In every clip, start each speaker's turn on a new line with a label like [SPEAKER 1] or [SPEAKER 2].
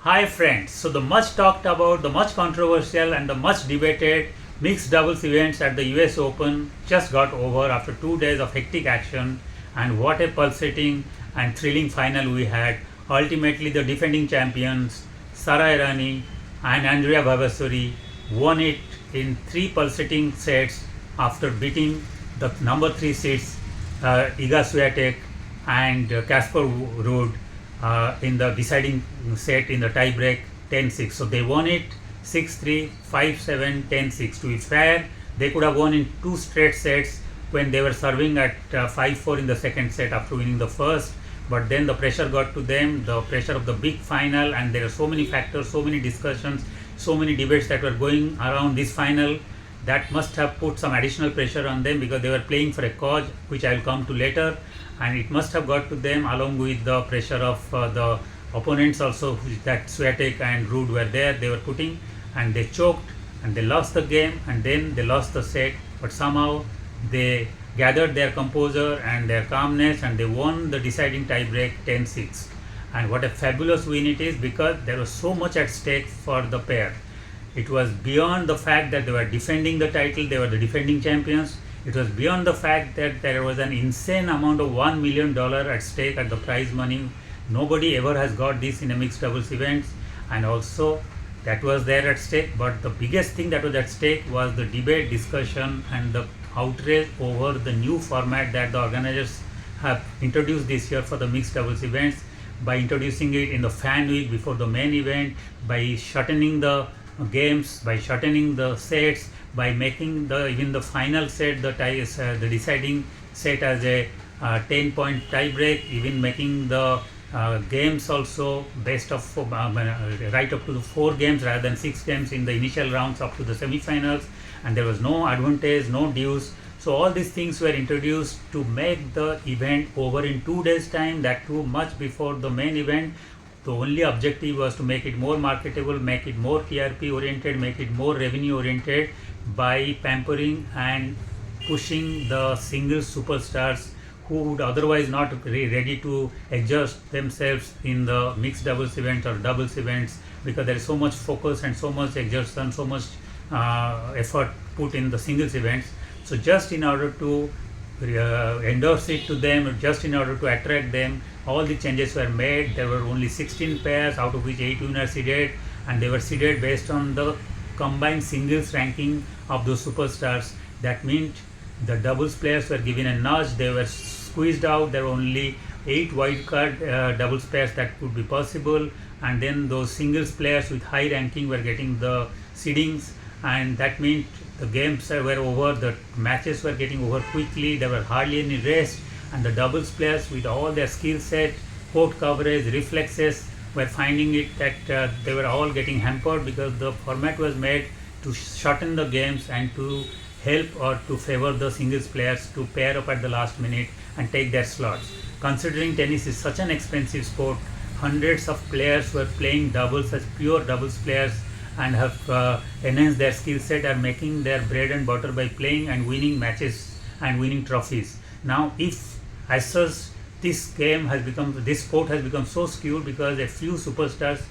[SPEAKER 1] Hi friends, so the much talked about, the much controversial and the much debated mixed doubles events at the US Open just got over after 2 days of hectic action, and what a pulsating and thrilling final we had. Ultimately the defending champions Sara Errani and Errani-Vavassori won it in three pulsating sets after beating the number 3 seeds Iga Swiatek and Casper Ruud in the deciding set in the tiebreak 10-6. So they won it 6-3, 5-7, 10-6. To be fair, they could have won in two straight sets when they were serving at 5-4 in the second set after winning the first. But then the pressure got to them, the pressure of the big final, and there are so many factors, so many discussions, so many debates that were going around this final that must have put some additional pressure on them because they were playing for a cause which I will come to later, and it must have got to them along with the pressure of the opponents also that Swiatek and Ruud were there, they were putting, and they choked and they lost the game and then they lost the set, but somehow they gathered their composure and their calmness and they won the deciding tiebreak 10-6. And what a fabulous win it is because there was so much at stake for the pair. It was beyond the fact that they were defending the title, they were the defending champions. It was beyond the fact that there was an insane amount of $1 million at stake at the prize money. Nobody ever has got this in a mixed doubles event, and also that was there at stake. But the biggest thing that was at stake was the debate, discussion, and the outrage over the new format that the organizers have introduced this year for the mixed doubles events by introducing it in the fan week before the main event, by shortening the games, by shortening the sets, by making even the final set the deciding set as a 10-point tie break, even making the games also best of right up to the 4 games rather than 6 games in the initial rounds up to the semi-finals, and there was no advantage, no dues. So all these things were introduced to make the event over in 2 days time, that too much before the main event. The only objective was to make it more marketable, make it more TRP oriented, make it more revenue oriented by pampering and pushing the single superstars who would otherwise not be ready to adjust themselves in the mixed doubles events or doubles events, because there is so much focus and so much exertion, so much effort put in the singles events. So just in order to endorse it to them, just in order to attract them, all the changes were made. There were only 16 pairs, out of which 8 winners seeded, and they were seeded based on the combined singles ranking of those superstars. That meant the doubles players were given a nudge, they were squeezed out. There were only 8 wildcard doubles pairs that could be possible, and then those singles players with high ranking were getting the seedings, and that meant the games were over, the matches were getting over quickly, there were hardly any rest, and the doubles players with all their skill set, court coverage, reflexes, were finding it that they were all getting hampered because the format was made to shorten the games and to help or to favor the singles players to pair up at the last minute and take their slots. Considering tennis is such an expensive sport, hundreds of players were playing doubles as pure doubles players and have enhanced their skill set, are making their bread and butter by playing and winning matches and winning trophies. Now, if as such this sport has become so skewed because a few superstars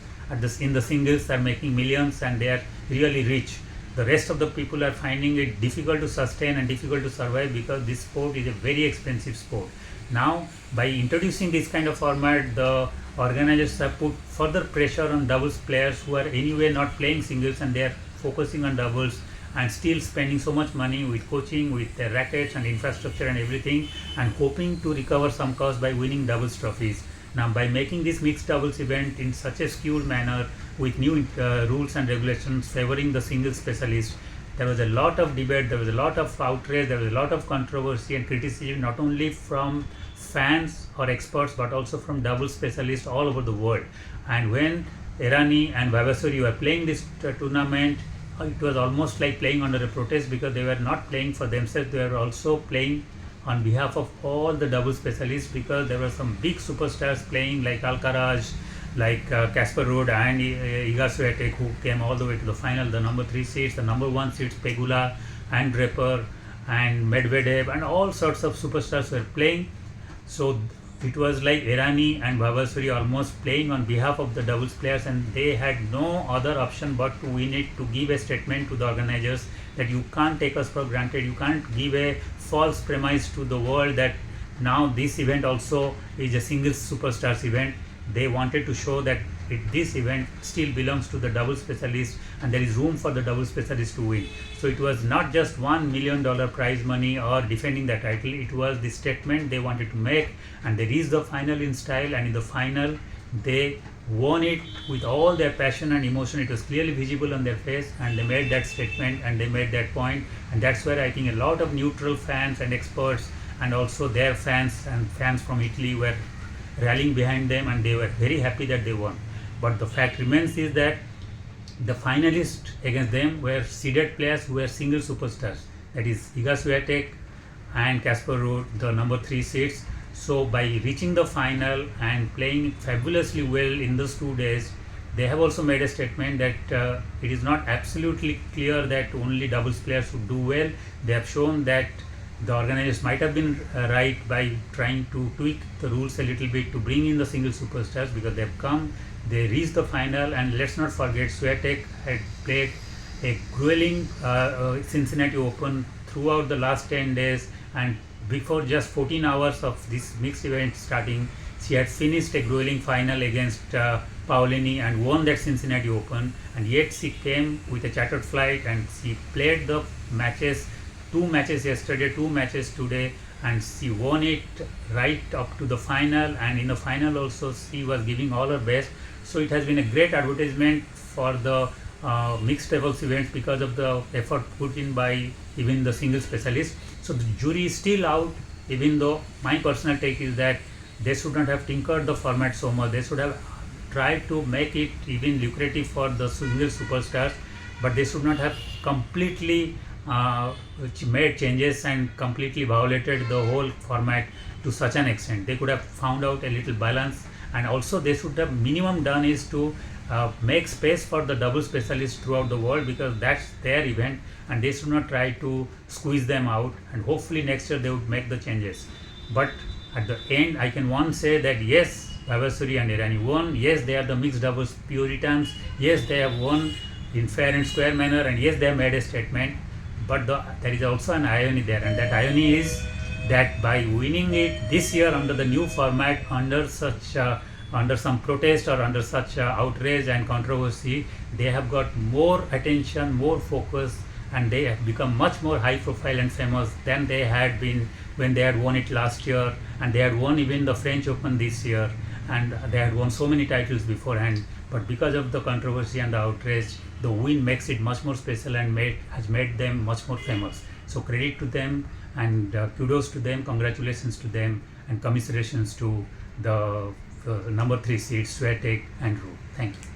[SPEAKER 1] in the singles are making millions and they are really rich, the rest of the people are finding it difficult to sustain and difficult to survive because this sport is a very expensive sport. Now, by introducing this kind of format, the organizers have put further pressure on doubles players who are anyway not playing singles and they are focusing on doubles and still spending so much money with coaching, with their rackets and infrastructure and everything, and hoping to recover some cost by winning doubles trophies. Now, by making this mixed doubles event in such a skewed manner with new rules and regulations favoring the single specialist, there was a lot of debate, there was a lot of outrage, there was a lot of controversy and criticism, not only from fans or experts but also from double specialists all over the world. And when Errani and Vavassori were playing this tournament, it was almost like playing under a protest because they were not playing for themselves, they were also playing on behalf of all the double specialists, because there were some big superstars playing like Alcaraz, like Casper Ruud and Iga Swiatek, who came all the way to the final, the number 3 seeds, the number 1 seeds, Pegula and Draper and Medvedev, and all sorts of superstars were playing. So it was like Errani and Vavassori almost playing on behalf of the doubles players, and they had no other option but to win it, to give a statement to the organizers that you can't take us for granted, you can't give a false premise to the world that now this event also is a single superstars event. They wanted to show that this event still belongs to the double specialist and there is room for the double specialist to win. So it was not just $1 million prize money or defending the title, it was the statement they wanted to make, and they reached the final in style, and in the final they won it with all their passion and emotion. It was clearly visible on their face, and they made that statement and they made that point, and that's where I think a lot of neutral fans and experts and also their fans and fans from Italy were rallying behind them, and they were very happy that they won. But the fact remains is that the finalists against them were seeded players who were single superstars. That is Iga Swiatek and Casper Ruud, the number 3 seeds. So by reaching the final and playing fabulously well in those 2 days, they have also made a statement that it is not absolutely clear that only doubles players should do well. They have shown that the organizers might have been right by trying to tweak the rules a little bit to bring in the single superstars, because they have come, they reached the final, and let's not forget Swiatek had played a grueling Cincinnati Open throughout the last 10 days, and before just 14 hours of this mixed event starting, she had finished a grueling final against Paolini and won that Cincinnati Open, and yet she came with a chartered flight and she played the matches, 2 matches yesterday, 2 matches today, and she won it right up to the final, and in the final also she was giving all her best. So it has been a great advertisement for the mixed doubles events because of the effort put in by even the single specialists. So the jury is still out, even though my personal take is that they should not have tinkered the format so much. They should have tried to make it even lucrative for the single superstars, but they should not have completely made changes and completely violated the whole format to such an extent. They could have found out a little balance, and also they should have minimum done is to make space for the double specialists throughout the world, because that's their event, and they should not try to squeeze them out, and hopefully next year they would make the changes. But at the end I can once say that yes, Vavassori and Errani won, yes they are the mixed doubles puritans, yes they have won in fair and square manner, and yes they have made a statement. But there is also an irony there, and that irony is that by winning it this year under the new format, under some protest or under such outrage and controversy, they have got more attention, more focus, and they have become much more high profile and famous than they had been when they had won it last year, and they had won even the French Open this year, and they had won so many titles beforehand. But because of the controversy and the outrage, the win makes it much more special and has made them much more famous. So credit to them, and kudos to them, congratulations to them, and commiserations to the number 3 seeds Swiatek and Ruud. Thank you.